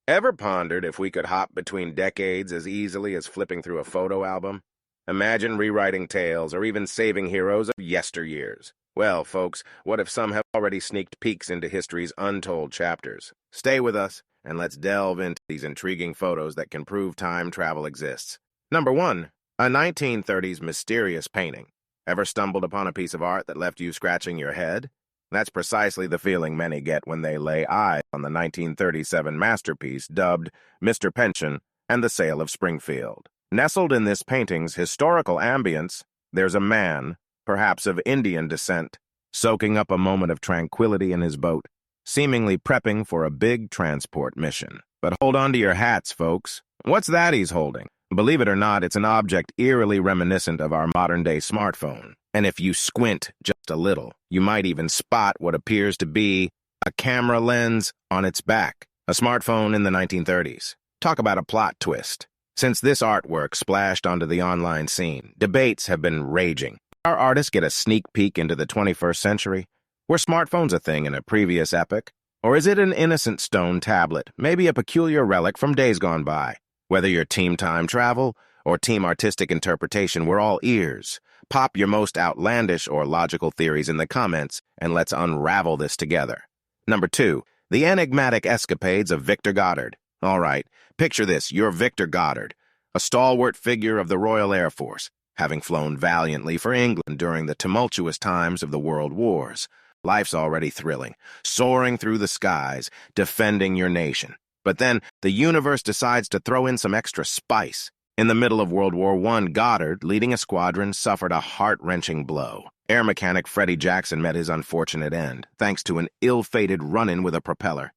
Ever pondered if we could hop between decades as easily as flipping through a photo album? Imagine rewriting tales or even saving heroes of yesteryears. Well, folks, what if some have already sneaked peeks into history's untold chapters? Stay with us, and let's delve into these intriguing photos that can prove time travel exists. Number 1. A 1930s mysterious painting. Ever stumbled upon a piece of art that left you scratching your head? That's precisely the feeling many get when they lay eyes on the 1937 masterpiece dubbed Mr. Pension and the Sale of Springfield. Nestled in this painting's historical ambience, there's a man, perhaps of Indian descent, soaking up a moment of tranquility in his boat, seemingly prepping for a big transport mission. But hold on to your hats, folks. What's that he's holding? Believe it or not, it's an object eerily reminiscent of our modern-day smartphone. And if you squint just a little, you might even spot what appears to be a camera lens on its back. A smartphone in the 1930s. Talk about a plot twist. Since this artwork splashed onto the online scene, debates have been raging. Did our artists get a sneak peek into the 21st century? Were smartphones a thing in a previous epoch? Or is it an innocent stone tablet, maybe a peculiar relic from days gone by? Whether you're team time travel or team artistic interpretation, we're all ears. Pop your most outlandish or logical theories in the comments, and let's unravel this together. Number 2, the enigmatic escapades of Victor Goddard. All right, picture this, you're Victor Goddard, a stalwart figure of the Royal Air Force, having flown valiantly for England during the tumultuous times of the World Wars. Life's already thrilling, soaring through the skies, defending your nation. But then the universe decides to throw in some extra spice. In the middle of World War I, Goddard, leading a squadron, suffered a heart-wrenching blow. Air mechanic Freddie Jackson met his unfortunate end, thanks to an ill-fated run-in with a propeller.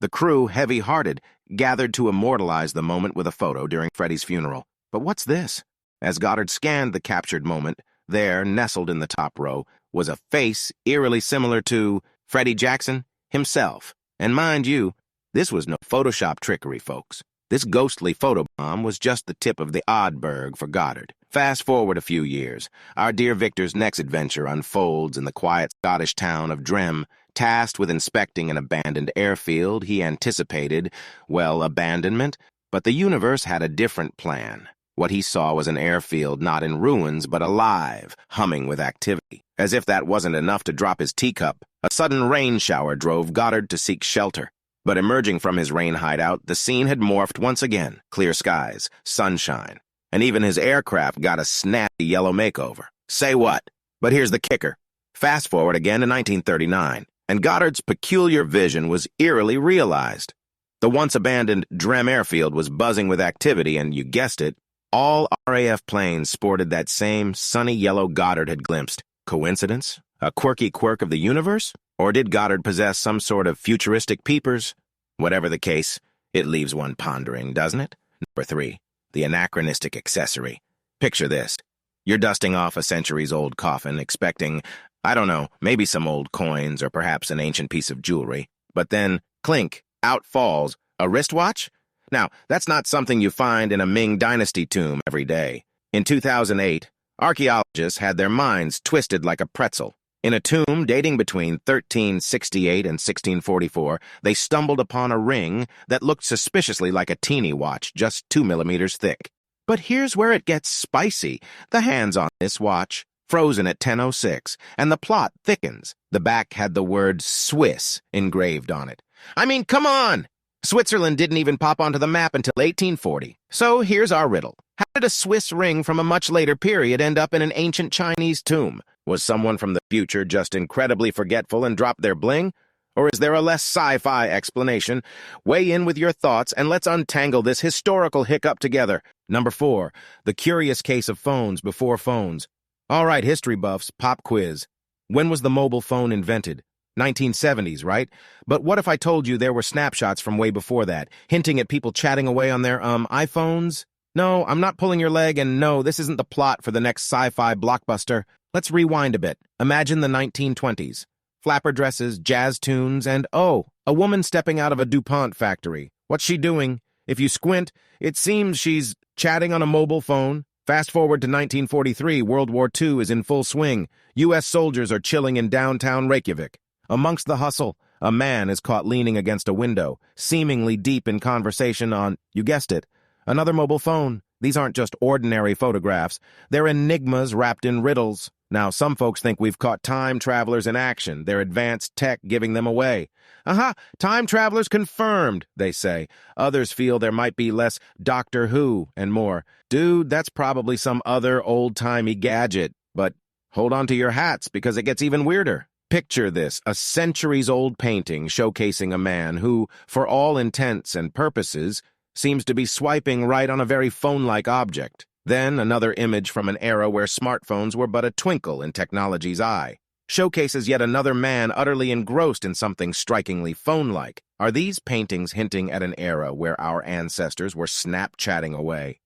The crew, heavy-hearted, gathered to immortalize the moment with a photo during Freddie's funeral. But what's this? As Goddard scanned the captured moment, there, nestled in the top row, was a face eerily similar to Freddie Jackson himself. And mind you, this was no Photoshop trickery, folks. This ghostly photobomb was just the tip of the iceberg for Goddard. Fast forward a few years, our dear Victor's next adventure unfolds in the quiet Scottish town of Drem. Tasked with inspecting an abandoned airfield, he anticipated, well, abandonment, but the universe had a different plan. What he saw was an airfield not in ruins, but alive, humming with activity. As if that wasn't enough to drop his teacup, a sudden rain shower drove Goddard to seek shelter. But emerging from his rain hideout, the scene had morphed once again. Clear skies, sunshine, and even his aircraft got a snappy yellow makeover. Say what? But here's the kicker. Fast forward again to 1939, and Goddard's peculiar vision was eerily realized. The once-abandoned Drem airfield was buzzing with activity, and you guessed it, all RAF planes sported that same sunny yellow Goddard had glimpsed. Coincidence? A quirky quirk of the universe? Or did Goddard possess some sort of futuristic peepers? Whatever the case, it leaves one pondering, doesn't it? Number 3, the anachronistic accessory. Picture this. You're dusting off a centuries-old coffin, expecting, I don't know, maybe some old coins or perhaps an ancient piece of jewelry. But then, clink, out falls a wristwatch? Now, that's not something you find in a Ming Dynasty tomb every day. In 2008, archaeologists had their minds twisted like a pretzel. In a tomb dating between 1368 and 1644, they stumbled upon a ring that looked suspiciously like a teeny watch, just 2 millimeters thick. But here's where it gets spicy. The hands on this watch, frozen at 10:06, and the plot thickens. The back had the word Swiss engraved on it. I mean, come on! Switzerland didn't even pop onto the map until 1840. So here's our riddle. How did a Swiss ring from a much later period end up in an ancient Chinese tomb? Was someone from the future just incredibly forgetful and dropped their bling? Or is there a less sci-fi explanation? Weigh in with your thoughts and let's untangle this historical hiccup together. Number 4, the curious case of phones before phones. All right, history buffs, pop quiz. When was the mobile phone invented? 1970s, right? But what if I told you there were snapshots from way before that, hinting at people chatting away on their, iPhones? No, I'm not pulling your leg, and no, this isn't the plot for the next sci-fi blockbuster. Let's rewind a bit. Imagine the 1920s. Flapper dresses, jazz tunes, and, oh, a woman stepping out of a DuPont factory. What's she doing? If you squint, it seems she's chatting on a mobile phone. Fast forward to 1943, World War II is in full swing. U.S. soldiers are chilling in downtown Reykjavik. Amongst the hustle, A man is caught leaning against a window, seemingly deep in conversation on, you guessed it, another mobile phone. These aren't just ordinary photographs. They're enigmas wrapped in riddles. Now, some folks think we've caught time travelers in action, their advanced tech giving them away. Aha, time travelers confirmed, they say. Others feel there might be less Doctor Who and more. Dude, that's probably some other old-timey gadget. But hold on to your hats, because it gets even weirder. Picture this, a centuries-old painting showcasing a man who, for all intents and purposes, seems to be swiping right on a very phone-like object. Then another image from an era where smartphones were but a twinkle in technology's eye. Showcases yet another man utterly engrossed in something strikingly phone-like. Are these paintings hinting at an era where our ancestors were Snapchatting away?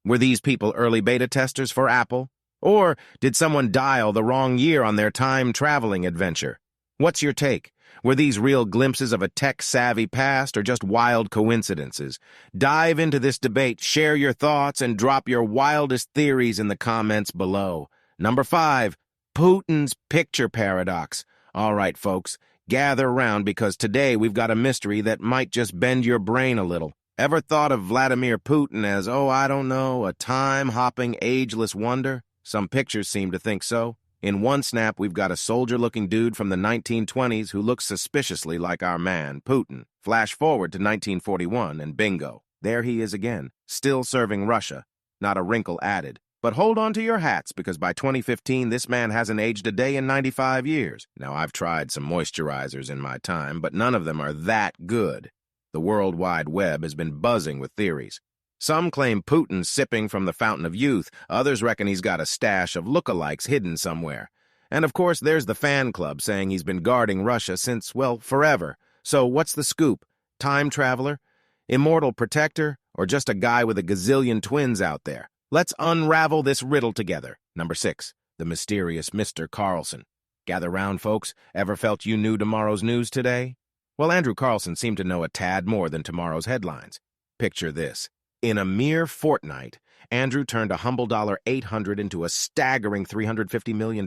Were these people early beta testers for Apple? Or did someone dial the wrong year on their time-traveling adventure? What's your take? Were these real glimpses of a tech-savvy past or just wild coincidences? Dive into this debate, share your thoughts, and drop your wildest theories in the comments below. Number 5, Putin's picture paradox. All right, folks, gather around because today we've got a mystery that might just bend your brain a little. Ever thought of Vladimir Putin as, I don't know, a time-hopping, ageless wonder? Some pictures seem to think so. In one snap, we've got a soldier-looking dude from the 1920s who looks suspiciously like our man, Putin. Flash forward to 1941, and bingo. There he is again, still serving Russia. Not a wrinkle added. But hold on to your hats, because by 2015, this man hasn't aged a day in 95 years. Now, I've tried some moisturizers in my time, but none of them are that good. The World Wide Web has been buzzing with theories. Some claim Putin's sipping from the fountain of youth. Others reckon he's got a stash of lookalikes hidden somewhere. And of course, there's the fan club saying he's been guarding Russia since, well, forever. So what's the scoop? Time traveler? Immortal protector? Or just a guy with a gazillion twins out there? Let's unravel this riddle together. Number 6, the mysterious Mr. Carlson. Gather round, folks. Ever felt you knew tomorrow's news today? Well, Andrew Carlson seemed to know a tad more than tomorrow's headlines. Picture this. In a mere fortnight, Andrew turned a humble $800 into a staggering $350 million.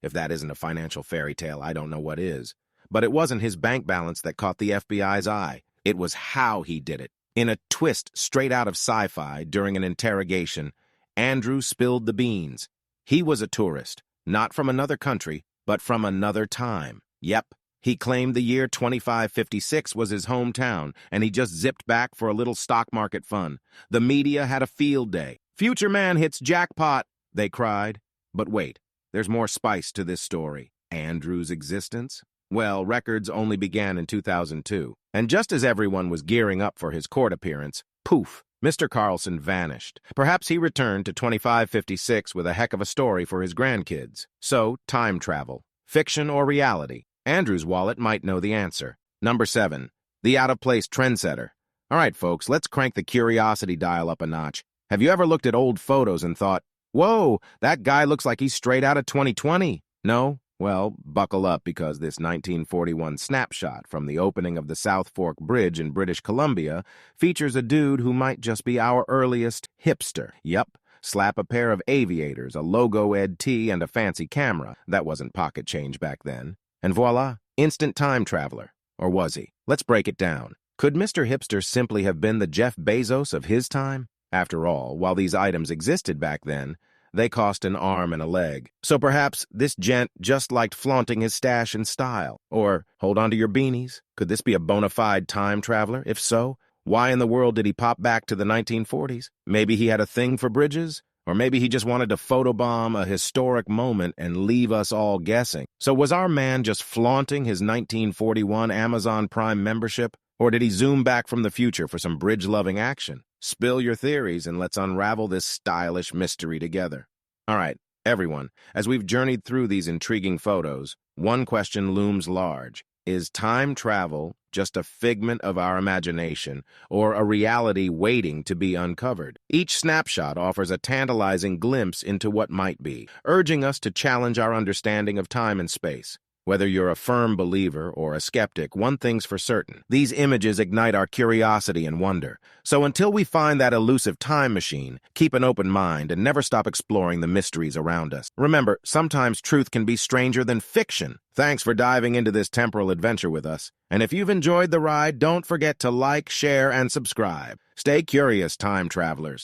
If that isn't a financial fairy tale, I don't know what is. But it wasn't his bank balance that caught the FBI's eye. It was how he did it. In a twist straight out of sci-fi during an interrogation, Andrew spilled the beans. He was a tourist, not from another country, but from another time. Yep. He claimed the year 2556 was his hometown, and he just zipped back for a little stock market fun. The media had a field day. "Future man hits jackpot," they cried. But wait, there's more spice to this story. Andrew's existence? Well, records only began in 2002. And just as everyone was gearing up for his court appearance, poof, Mr. Carlson vanished. Perhaps he returned to 2556 with a heck of a story for his grandkids. So, time travel. Fiction or reality? Andrew's wallet might know the answer. Number 7, the out-of-place trendsetter. All right, folks, let's crank the curiosity dial up a notch. Have you ever looked at old photos and thought, whoa, that guy looks like he's straight out of 2020? No? Well, buckle up because this 1941 snapshot from the opening of the South Fork Bridge in British Columbia features a dude who might just be our earliest hipster. Yep. Slap a pair of aviators, a logo Ed T, and a fancy camera. That wasn't pocket change back then. And voila, instant time traveler. Or was he? Let's break it down. Could Mr. Hipster simply have been the Jeff Bezos of his time? After all, while these items existed back then, they cost an arm and a leg. So perhaps this gent just liked flaunting his stash in style. Or, hold on to your beanies, could this be a bona fide time traveler? If so, why in the world did he pop back to the 1940s? Maybe he had a thing for bridges? Or maybe he just wanted to photobomb a historic moment and leave us all guessing. So was our man just flaunting his 1941 Amazon Prime membership? Or did he zoom back from the future for some bridge-loving action? Spill your theories and let's unravel this stylish mystery together. All right, everyone, as we've journeyed through these intriguing photos, one question looms large. Is time travel just a figment of our imagination, or a reality waiting to be uncovered? Each snapshot offers a tantalizing glimpse into what might be, urging us to challenge our understanding of time and space. Whether you're a firm believer or a skeptic, one thing's for certain. These images ignite our curiosity and wonder. So until we find that elusive time machine, keep an open mind and never stop exploring the mysteries around us. Remember, sometimes truth can be stranger than fiction. Thanks for diving into this temporal adventure with us. And if you've enjoyed the ride, don't forget to like, share, and subscribe. Stay curious, time travelers.